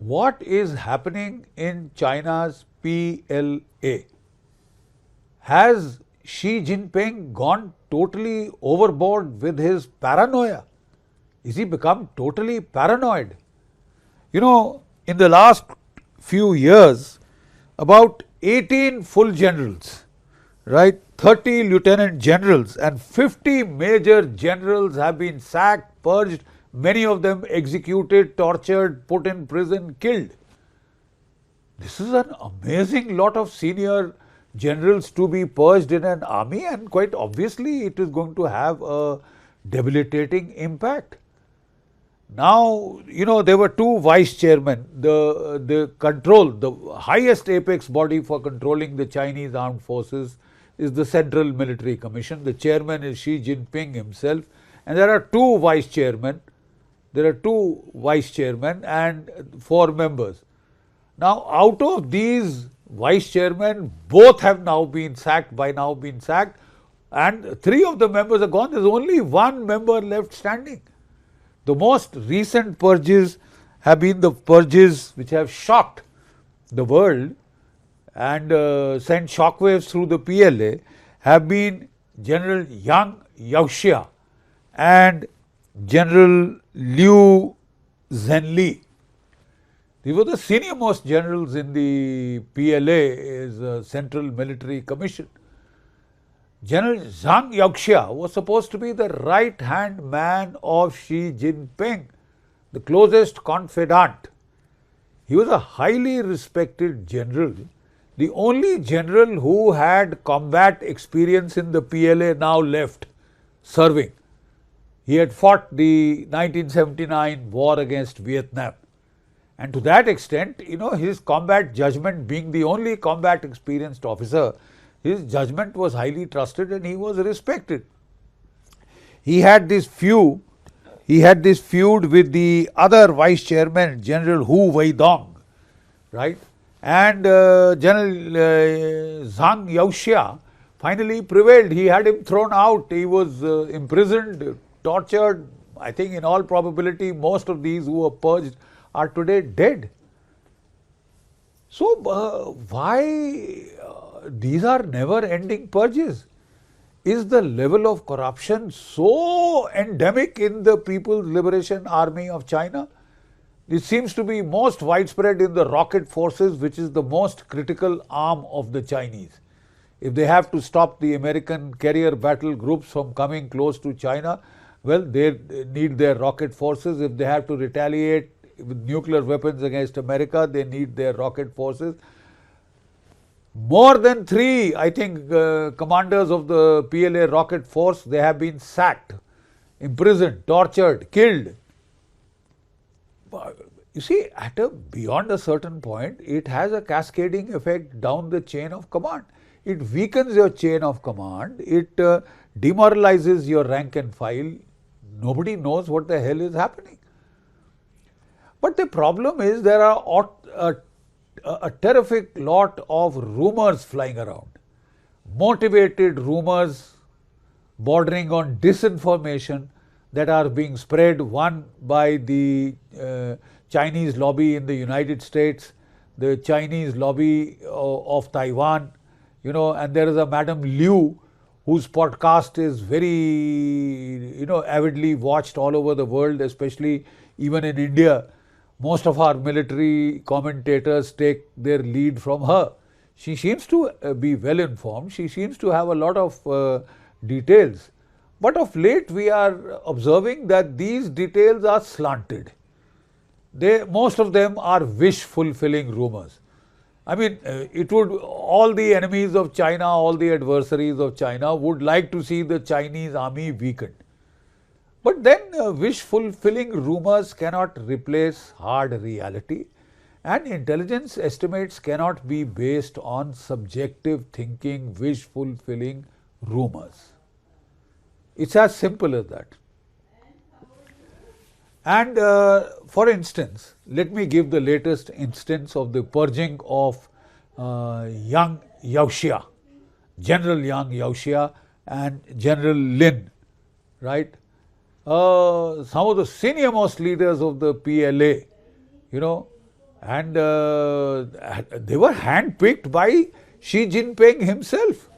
what is happening in China's PLA? Has Xi Jinping gone totally overboard with his paranoia? Is he become totally paranoid? In the last few years, about 18 full generals, right, 30 lieutenant generals and 50 major generals have been sacked, purged, many of them executed, tortured, put in prison, killed. This is an amazing lot of senior generals to be purged in an army, and quite obviously it is going to have a debilitating impact. Now, there were two vice chairmen. The highest apex body for controlling the Chinese armed forces is the Central Military Commission. The chairman is Xi Jinping himself, and there are two vice chairmen. There are two vice chairmen and four members. Now, out of these vice chairmen, both have now been sacked, and three of the members are gone. There's only one member left standing. The most recent purges have been the purges which have shocked the world and sent shockwaves through the PLA, have been General Zhang Youxia and General Liu Zhenli. These were the senior most generals in the PLA, is Central Military Commission. General Zhang Youxia was supposed to be the right-hand man of Xi Jinping, the closest confidant. He was a highly respected general, the only general who had combat experience in the PLA now left serving. He had fought the 1979 war against Vietnam. And to that extent, his combat judgment, being the only combat experienced officer, his judgment was highly trusted and he was respected. He had this feud with the other vice chairman, General Hu Weidong, right? And General Zhang Youxia finally prevailed. He had him thrown out. He was imprisoned, tortured. I think in all probability, most of these who were purged are today dead. So, why these are never-ending purges? Is the level of corruption so endemic in the People's Liberation Army of China? It seems to be most widespread in the rocket forces, which is the most critical arm of the Chinese. If they have to stop the American carrier battle groups from coming close to China, well, they need their rocket forces. If they have to retaliate with nuclear weapons against America, they need their rocket forces. More than three, I think, commanders of the PLA rocket force, they have been sacked, imprisoned, tortured, killed. You see, beyond a certain point, it has a cascading effect down the chain of command. It weakens your chain of command. It demoralizes your rank and file. Nobody knows what the hell is happening. But the problem is there are a terrific lot of rumors flying around. Motivated rumors bordering on disinformation that are being spread, one by the Chinese lobby in the United States, the Chinese lobby of Taiwan, and there is a Madam Liu whose podcast is very, avidly watched all over the world, especially even in India. Most of our military commentators take their lead from her. She seems to be well informed. She seems to have a lot of details. But of late we are observing that these details are slanted. Most of them are wish-fulfilling rumors. I mean, all the enemies of China, all the adversaries of China would like to see the Chinese army weakened. But then wish-fulfilling rumors cannot replace hard reality, and intelligence estimates cannot be based on subjective thinking, wish-fulfilling rumors. It's as simple as that. And for instance, let me give the latest instance of the purging of Zhang Youxia, General Zhang Youxia and General Lin, right? Some of the senior most leaders of the PLA, and they were handpicked by Xi Jinping himself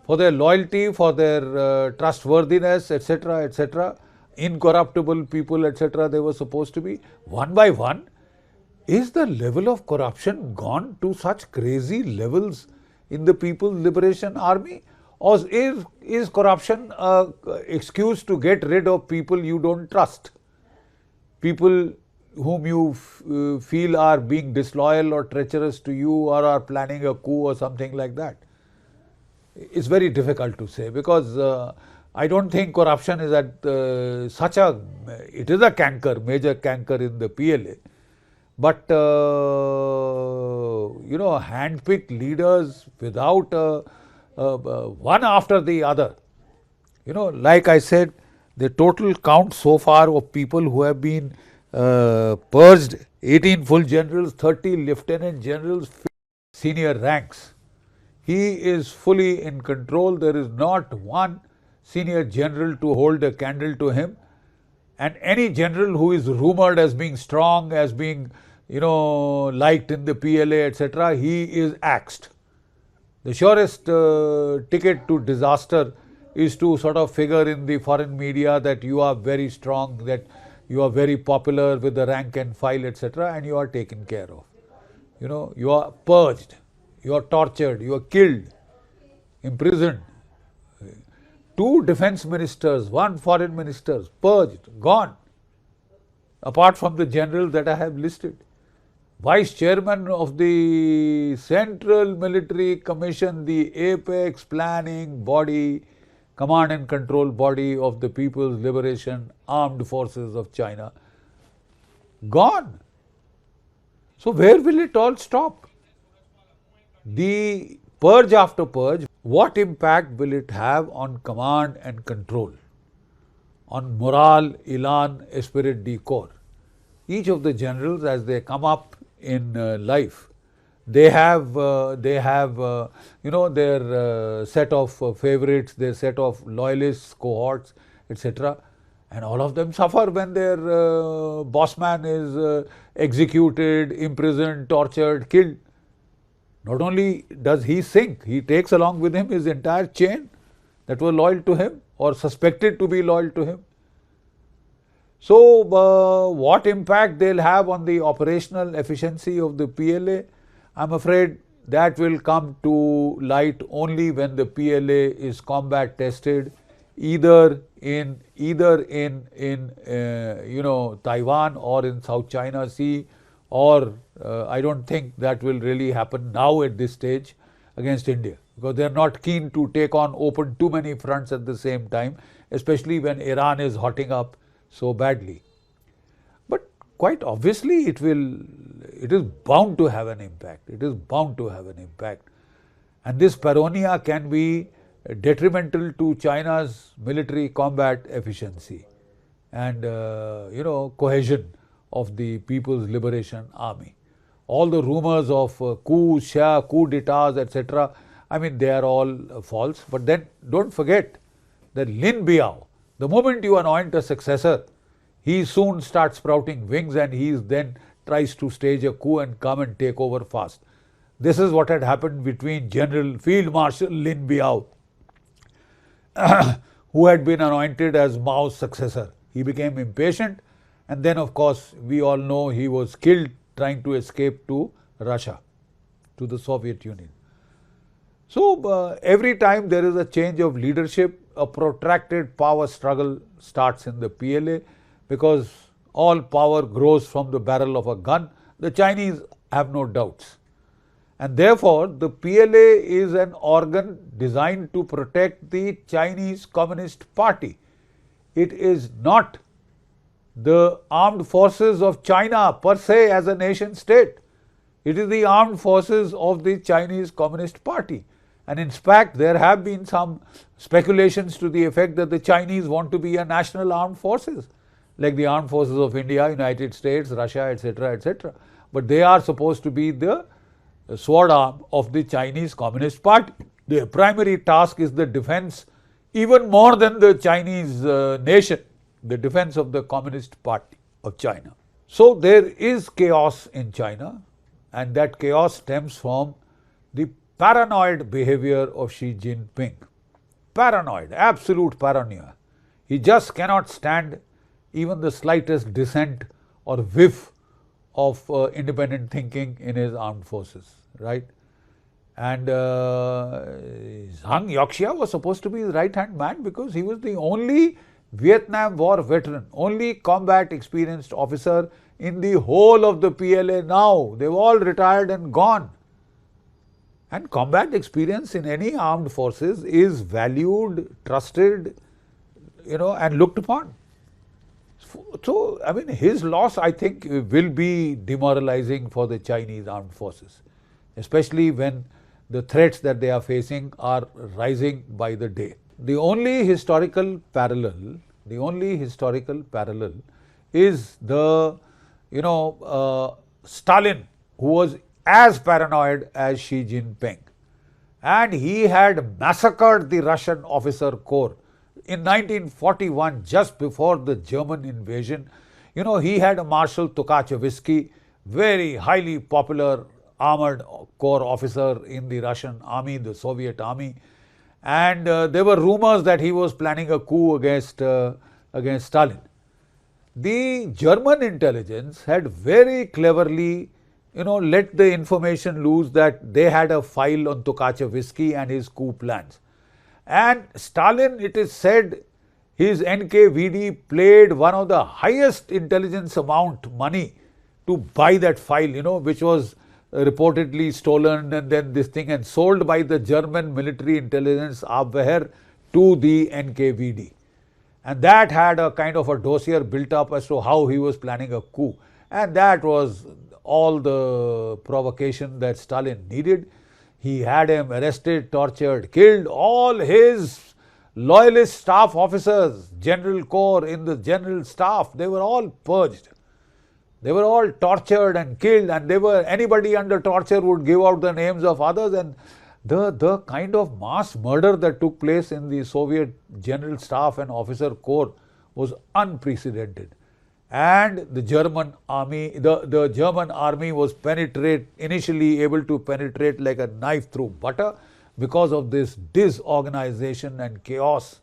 for their loyalty, for their trustworthiness, etc., etc., incorruptible people, etc. They were supposed to be. One by one, is the level of corruption gone to such crazy levels in the People's Liberation Army? Or is corruption an excuse to get rid of people you don't trust? People whom you feel are being disloyal or treacherous to you or are planning a coup or something like that? It's very difficult to say, because I don't think corruption is at it is a canker, major canker in the PLA. But, handpicked leaders without one after the other. Like I said, the total count so far of people who have been purged, 18 full generals, 30 lieutenant generals, senior ranks. He is fully in control. There is not one senior general to hold a candle to him. And any general who is rumoured as being strong, as being, liked in the PLA, etc., he is axed. The surest ticket to disaster is to sort of figure in the foreign media that you are very strong, that you are very popular with the rank and file, etc., and you are taken care of. You are purged, you are tortured, you are killed, imprisoned. 2 defense ministers, 1 foreign minister, purged, gone, apart from the generals that I have listed. Vice chairman of the Central Military Commission, the apex planning body, command and control body of the People's Liberation Armed Forces of China, gone. So where will it all stop? The purge after purge, what impact will it have on command and control, on morale, elan, esprit de corps? Each of the generals, as they come up in life, they have their set of favorites, their set of loyalists, cohorts, etc. And all of them suffer when their boss man is executed, imprisoned, tortured, killed. Not only does he sink, he takes along with him his entire chain that were loyal to him or suspected to be loyal to him. So, what impact they'll have on the operational efficiency of the PLA, I'm afraid that will come to light only when the PLA is combat tested, either in Taiwan or in South China Sea, or I don't think that will really happen now at this stage against India, because they are not keen to take on open too many fronts at the same time, especially when Iran is hotting up so badly. But quite obviously it is bound to have an impact. It is bound to have an impact. And this paranoia can be detrimental to China's military combat efficiency and cohesion of the People's Liberation Army. All the rumors of coups, coup d'etats, etc., I mean, they are all false. But then don't forget that Lin Biao, the moment you anoint a successor, he soon starts sprouting wings and he then tries to stage a coup and come and take over fast. This is what had happened between General Field Marshal Lin Biao, who had been anointed as Mao's successor. He became impatient, and then of course we all know he was killed trying to escape to Russia, to the Soviet Union. So every time there is a change of leadership, a protracted power struggle starts in the PLA, because all power grows from the barrel of a gun. The Chinese have no doubts. And therefore, the PLA is an organ designed to protect the Chinese Communist Party. It is not the armed forces of China per se as a nation state. It is the armed forces of the Chinese Communist Party. And in fact, there have been some speculations to the effect that the Chinese want to be a national armed forces, like the armed forces of India, United States, Russia, etc., etc. But they are supposed to be the sword arm of the Chinese Communist Party. Their primary task is the defense, even more than the Chinese nation, the defense of the Communist Party of China. So there is chaos in China, and that chaos stems from the paranoid behavior of Xi Jinping. Paranoid, absolute paranoia. He just cannot stand even the slightest dissent or whiff of independent thinking in his armed forces, right? And Zhang Youxia was supposed to be his right-hand man because he was the only Vietnam War veteran, only combat experienced officer in the whole of the PLA now. They've all retired and gone. And combat experience in any armed forces is valued, trusted, and looked upon. So, I mean, his loss, I think, will be demoralizing for the Chinese armed forces, especially when the threats that they are facing are rising by the day. The only historical parallel is the, Stalin, who was as paranoid as Xi Jinping. And he had massacred the Russian officer corps. In 1941, just before the German invasion, he had a Marshal Tukhachevsky, very highly popular armored corps officer in the Russian army, the Soviet army. And there were rumors that he was planning a coup against Stalin. The German intelligence had very cleverly let the information loose that they had a file on Tukhachevsky and his coup plans. And Stalin, it is said, his NKVD played one of the highest intelligence amount money to buy that file, which was reportedly stolen and then this thing and sold by the German military intelligence Abwehr to the NKVD. And that had a kind of a dossier built up as to how he was planning a coup. And that was all the provocation that Stalin needed. He had him arrested, tortured, killed. All his loyalist staff officers, general corps in the general staff, they were all purged. They were all tortured and killed, and anybody under torture would give out the names of others, and the kind of mass murder that took place in the Soviet general staff and officer corps was unprecedented. And the German army, the German army was initially able to penetrate like a knife through butter because of this disorganization and chaos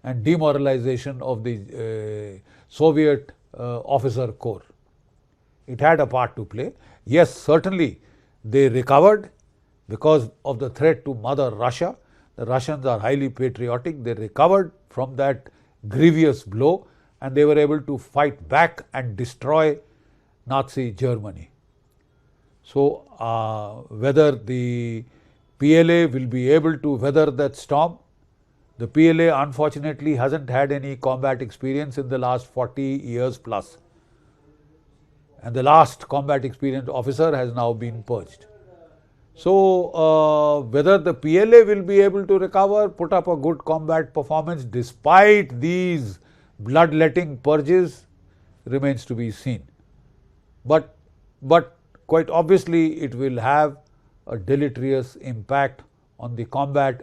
and demoralization of the Soviet officer corps. It had a part to play. Yes, certainly they recovered because of the threat to Mother Russia. The Russians are highly patriotic. They recovered from that grievous blow and they were able to fight back and destroy Nazi Germany. So, whether the PLA will be able to weather that storm, the PLA unfortunately hasn't had any combat experience in the last 40 years plus. And the last combat experienced officer has now been purged. So, whether the PLA will be able to recover, put up a good combat performance despite these bloodletting purges remains to be seen. But quite obviously it will have a deleterious impact on the combat